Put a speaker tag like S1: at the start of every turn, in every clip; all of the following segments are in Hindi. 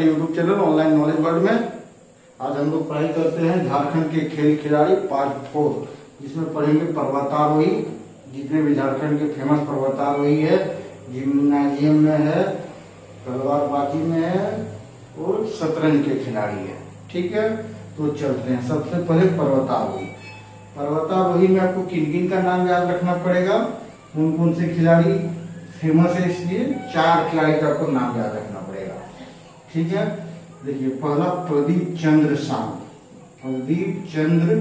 S1: मेरे YouTube channel online knowledge world में। आज हम लोग पढ़ाई करते हैं झारखंड के खेल खिलाड़ी पार्ट 4, जिसमें पढ़ेंगे पर्वतारोही। जितने भी झारखंड के फेमस पर्वतारोही है, जिम्नाजियम में है, तलवारबाजी में है और शतरंज के खिलाड़ी है। ठीक है, तो चलते हैं। सबसे पहले पर्वतारोही। पर्वतारोही में आपको किन किन का नाम याद रखना पड़ेगा, कौन कौन से खिलाड़ी फेमस है, इसलिए 4 खिलाड़ी का आपको नाम याद रखना पड़ेगा। ठीक है, देखिए पहला प्रदीप चंद्र साहू, प्रदीप चंद्र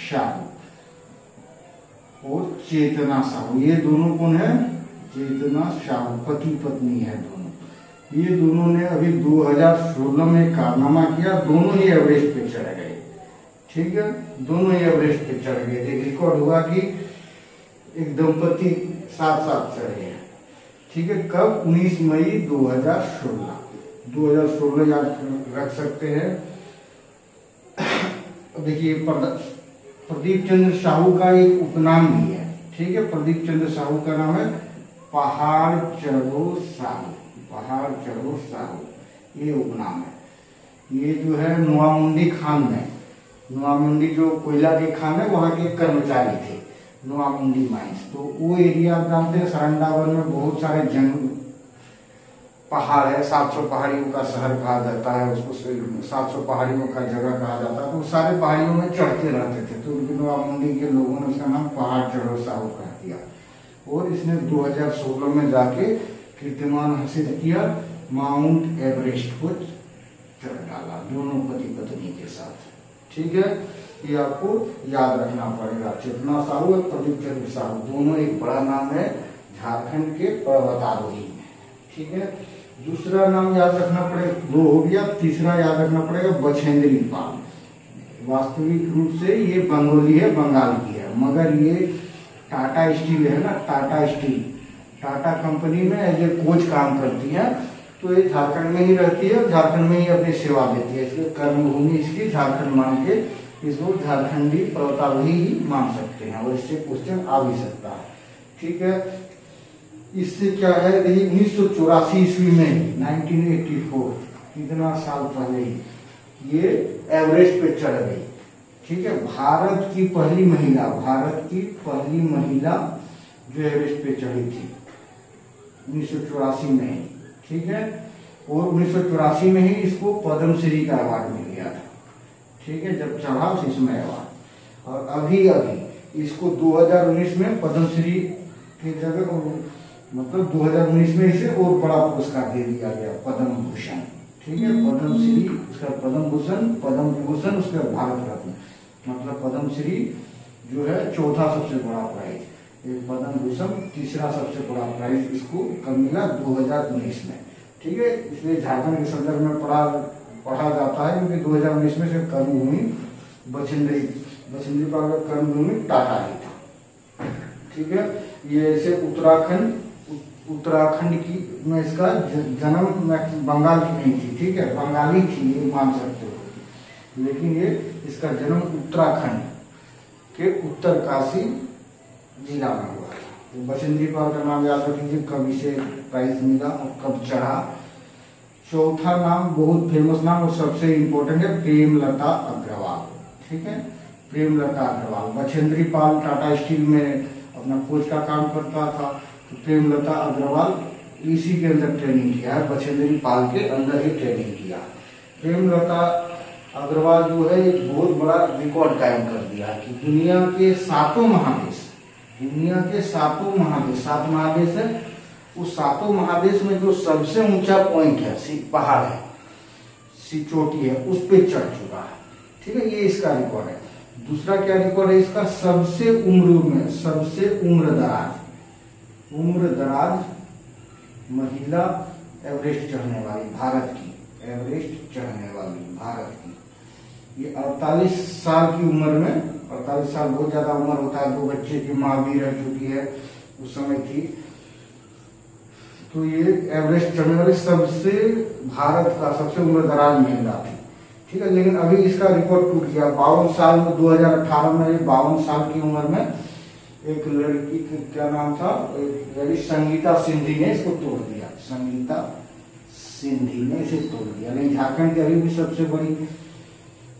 S1: साहू और चेतना साहू। ये दोनों कौन है? चेतना साहू पति पत्नी है दोनों। ये दोनों ने अभी 2016 में कारनामा किया, दोनों ही एवरेस्ट पे चढ़ गए। ठीक है, दोनों ही एवरेस्ट पे चढ़ गए। एक रिकॉर्ड हुआ कि एक दंपति साथ साथ चढ़े हैं। ठीक है, कब? 19 मई 2016। 2016 याद रख सकते हैं। देखिए प्रदीप चंद्र साहू का एक उपनाम भी है। ठीक है, प्रदीप चंद्र साहू का नाम है पहाड़ चढ़ो साहू। पहाड़ चढ़ो साहू ये उपनाम है। ये जो है नोआमुंडी खान में, नोआमुंडी जो कोयला के खान है वहां के कर्मचारी थे, नोआमुंडी माइंस। तो वो एरिया आप जानते हैं, सरंडावन में बहुत सारे जंगल पहाड़ है। 700 पहाड़ियों का शहर कहा जाता है उसको, 700 पहाड़ियों का जगह कहा जाता है। तो सारे पहाड़ियों में चढ़ते रहते थे, तो नोआमुंडी के लोगों ने उसका नाम पहाड़ चढ़ो साहू कर दिया। और इसने 2016 में जाके कीर्तिमान हासिल किया, माउंट एवरेस्ट को चढ़ डाला, दोनों पति पत्नी के साथ। ठीक है, ये आपको याद रखना पड़ेगा। चेतना साहू और प्रदीप चंद्र साहू दोनों एक बड़ा नाम है झारखंड के पर्वतारोही में। ठीक है, दूसरा नाम याद रखना पड़ेगा, 2 हो गया। तीसरा याद रखना पड़ेगा बछेंद्री पाल। वास्तविक रूप से ये बंगाली है, बंगाल की है, मगर ये टाटा स्टील है ना, टाटा स्टील, टाटा कंपनी में एज ए कोच काम करती है। तो ये झारखंड में ही रहती है, झारखंड में ही अपनी सेवा देती है, इसलिए कर्मभूमि इसकी झारखंड मान के इसको झारखंडी पर्वतारोही ही मान सकते हैं, और इससे क्वेश्चन आ भी सकता है। ठीक है, इससे क्या है, 1984 ईस्वी में 1984, कितना साल पहले ये एवरेस्ट पे चढ़ गई। ठीक है, भारत की पहली महिला, भारत की पहली महिला जो एवरेस्ट पे चढ़ी थी 1984 में ही। ठीक है, और 1984 में ही इसको पद्मश्री का अवार्ड मिल गया था। ठीक है, जब चढ़ा उसी समय अवार्ड। और अभी इसको 2019 में पद्मश्री की जगह, मतलब 2019 में इसे और बड़ा पुरस्कार दे दिया गया, पद्म भूषण। ठीक है, पद्मश्री उसका पद्म भूषण, पद्म विभूषण उसका भारत रत्न, मतलब पद्मश्री जो है चौथा सबसे बड़ा प्राइज, पद्म भूषण तीसरा सबसे बड़ा प्राइज इसको कब मिला? 2019 में। ठीक है, इसलिए झारखंड के संदर्भ में पढ़ा जाता है, क्योंकि 2019 में से कर्मभूमि बछेंद्री पाल का कर्मभूमि टाटा ही था। ठीक है, ये ऐसे उत्तराखंड की में इसका जन्म बंगाल की नहीं थी। ठीक है, बंगाली थी ये मान सकते हो, लेकिन ये इसका जन्म उत्तराखंड के उत्तरकाशी जिला में हुआ था। तो बछेंद्री पाल का नाम याद रखिए, कब इसे प्राइज मिला और कब चढ़ा। चौथा नाम बहुत फेमस नाम और सबसे इम्पोर्टेंट है, प्रेमलता अग्रवाल। ठीक है, प्रेमलता अग्रवाल। बछेंद्री पाल टाटा स्टील में अपना कोच का काम करता था, तो प्रेमलता अग्रवाल इसी के अंदर ट्रेनिंग किया है, बछेंद्री पाल के अंदर ही ट्रेनिंग किया। प्रेमलता अग्रवाल जो है एक बहुत बड़ा रिकॉर्ड कायम कर दिया है कि दुनिया के 7 महादेश, दुनिया के 7 महादेश, 7 महादेश है, उस 7 महादेश में जो सबसे ऊंचा पॉइंट है, पहाड़ है, चोटी है, उस पे चढ़ चुका है। ठीक है, ये इसका रिकॉर्ड है। दूसरा क्या रिकॉर्ड है इसका? सबसे उम्र दराज महिला एवरेस्ट चढ़ने वाली, भारत की एवरेस्ट चढ़ने वाली, भारत की। ये 48 साल की उम्र में, 48 साल बहुत ज्यादा उम्र होता है, 2 बच्चे की माँ भी रह चुकी है उस समय थी। तो ये एवरेस्ट चढ़ने वाली सबसे, भारत का सबसे उम्र दराज महिला थी। ठीक है, लेकिन अभी इसका रिकॉर्ड टूट गया। 52 साल में 2018 में 52 साल की उम्र में एक लड़की, क्या नाम था, लड़की संगीता सिंधी ने इसको तोड़ दिया। संगीता सिंधी ने इसे तोड़ दिया। लेकिन झारखंड की अभी भी सबसे बड़ी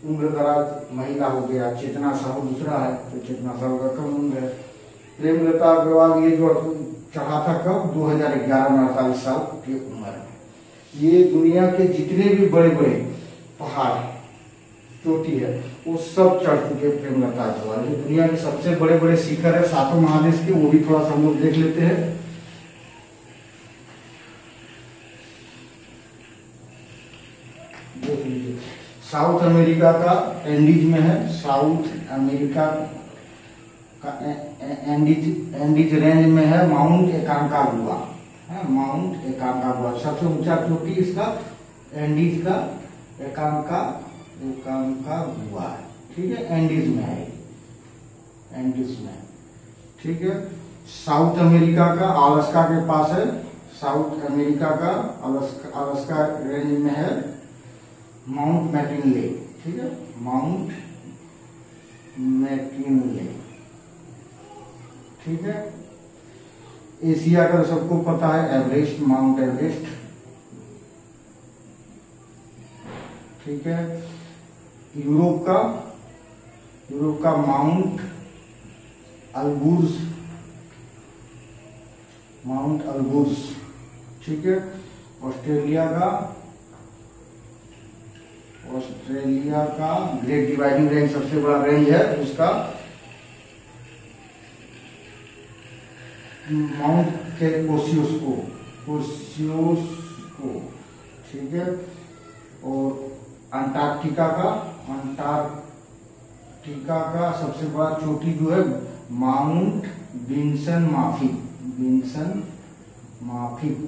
S1: उम्रदराज महिला हो गया चेतना साहू दूसरा है, तो चेतना साहू का कम उम्र है। प्रेमलता अग्रवाल ये जो चढ़ा था कब 2011 में 48 साल की उम्र में। ये दुनिया के जितने भी बड़े बड़े पहाड़ चोटी है वो सब चढ़ चुके प्रेमलता अग्रवाल। जो दुनिया के सबसे बड़े बड़े शिखर है 7 महादेश के, वो भी थोड़ा सा हम लोग देख लेते हैं। देख लीजिए, साउथ अमेरिका का एंडीज में है, साउथ अमेरिका का एंडीज रेंज में है माउंट एकांकागुआ है, माउंट एकांकागुआ सबसे ऊंचा चोटी इसका एंडीज का एकांकागुआ है। ठीक है, एंडीज में है, एंडीज में। ठीक है, साउथ अमेरिका का अलास्का के पास है, साउथ अमेरिका का अलास्का रेंज में है माउंट मैकिनले। ठीक है, माउंट मैकिनले। ठीक है, एशिया का सबको पता है एवरेस्ट, माउंट एवरेस्ट। ठीक है, यूरोप का माउंट अल्बुर्ज, माउंट अल्बुर्ज। ठीक है, ऑस्ट्रेलिया का ग्रेट डिवाइडिंग रेंज सबसे बड़ा रेंज है उसका माउंट कोसियोस्को। ठीक है, और अंटार्कटिका का सबसे बड़ा चोटी जो है माउंट विंसन माफिक,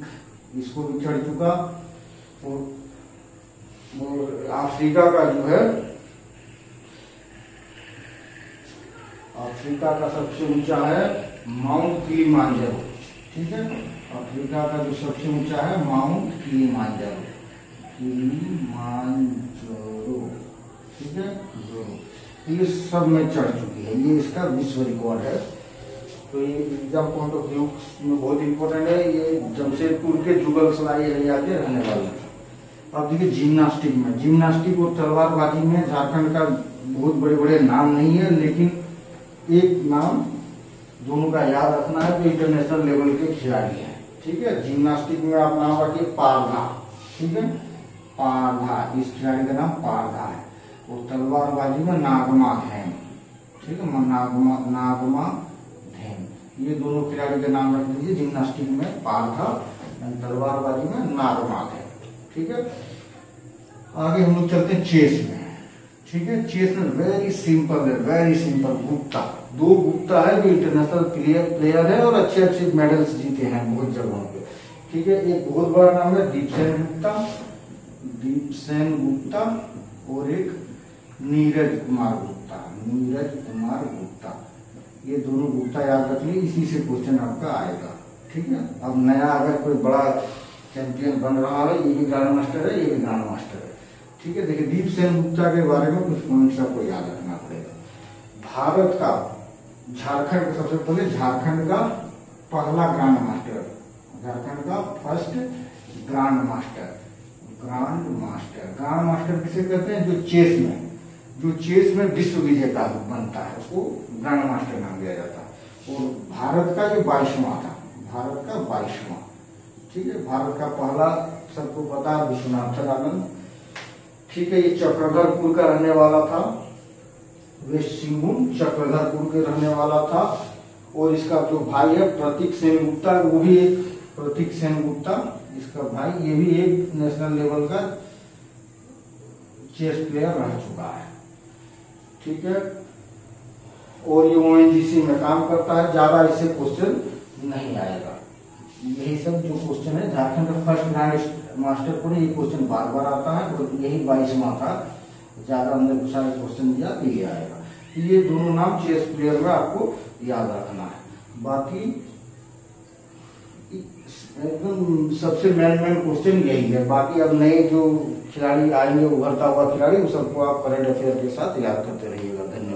S1: इसको भी चढ़ चुका। और अफ्रीका का जो है, अफ्रीका का सबसे ऊंचा है माउंट किलिमांजारो। ठीक है, अफ्रीका का जो सबसे ऊंचा है माउंट किलिमांजारो। ठीक है, ये सब में चढ़ चुकी है, ये इसका विश्व रिकॉर्ड है। तो ये एग्जाम पॉइंट ऑफ व्यू में बहुत इंपॉर्टेंट है। ये जमशेदपुर के जुगल सराय एरिया के रहने वाले हैं। अब देखिए जिम्नास्टिक और तलवारबाजी में झारखंड का बहुत बड़े बड़े नाम नहीं है, लेकिन एक नाम दोनों का याद रखना है, जो इंटरनेशनल लेवल के खिलाड़ी हैं। ठीक है, जिम्नास्टिक में आप नाम रखिए पारधा। ठीक है, पारधा, इस खिलाड़ी का नाम पारधा है। और तलवारबाजी में नागमा धैन। ठीक है, नागमा धैन, ये दोनों खिलाड़ी का नाम रख लीजिए। जिम्नास्टिक में पारधा, तलवारबाजी में नागमा धैन। ठीक है, आगे हम लोग चलते हैं चेस में। ठीक है, चेस में वेरी सिंपल गुप्ता, 2 गुप्ता है जो इंटरनेशनल प्लेयर है और अच्छे मेडल्स जीते हैं बहुत जगहों पे। ठीक है, एक बहुत बड़ा नाम है दीपसेन गुप्ता और एक नीरज कुमार गुप्ता। ये दोनों गुप्ता याद रख लीजिए, इसी से क्वेश्चन आपका आएगा। ठीक है, अब नया अगर कोई बड़ा चैंपियन बन रहा है, ये भी ग्रैंड मास्टर है, ये भी ग्रैंड मास्टर है। ठीक है, देखिए दीपसेन गुप्ता के बारे में कुछ पॉइंट्स आपको याद रखना पड़ेगा। भारत का, झारखंड का, सबसे पहले झारखंड का पहला ग्रैंड मास्टर, झारखंड का फर्स्ट ग्रैंड मास्टर किसे कहते हैं? जो चेस में विश्व विजेता बनता है उसको ग्रैंड मास्टर नाम दिया जाता है। और भारत का जो 22वां था, भारत का 22वां। ठीक है, भारत का पहला सबको पता है विश्वनाथन आनंद। ठीक है, ये चक्रधरपुर का रहने वाला था, वेस्ट सिंहभूम चक्रधरपुर के रहने वाला था। और इसका जो भाई है प्रतीक सेन गुप्ता, वो भी एक प्रतीक सेन गुप्ता इसका भाई, ये भी एक नेशनल लेवल का चेस प्लेयर रह चुका है। ठीक है, और ये ONGC में काम करता है, ज्यादा इससे क्वेश्चन नहीं आएगा। यही सब जो क्वेश्चन है झारखंड का फर्स्ट ग्रैंड मास्टर को ये क्वेश्चन बार बार आता है, और यही 22वां था, ज्यादा हमने सारे क्वेश्चन दिया तो ये आएगा। ये दोनों नाम चेस प्लेयर में आपको याद रखना है। बाकी एकदम सबसे मेन क्वेश्चन यही है। बाकी अब नए जो खिलाड़ी आएंगे, उभरता हुआ खिलाड़ी, वो सबको आप करंट अफेयर के साथ याद करते रहिएगा। धन्यवाद।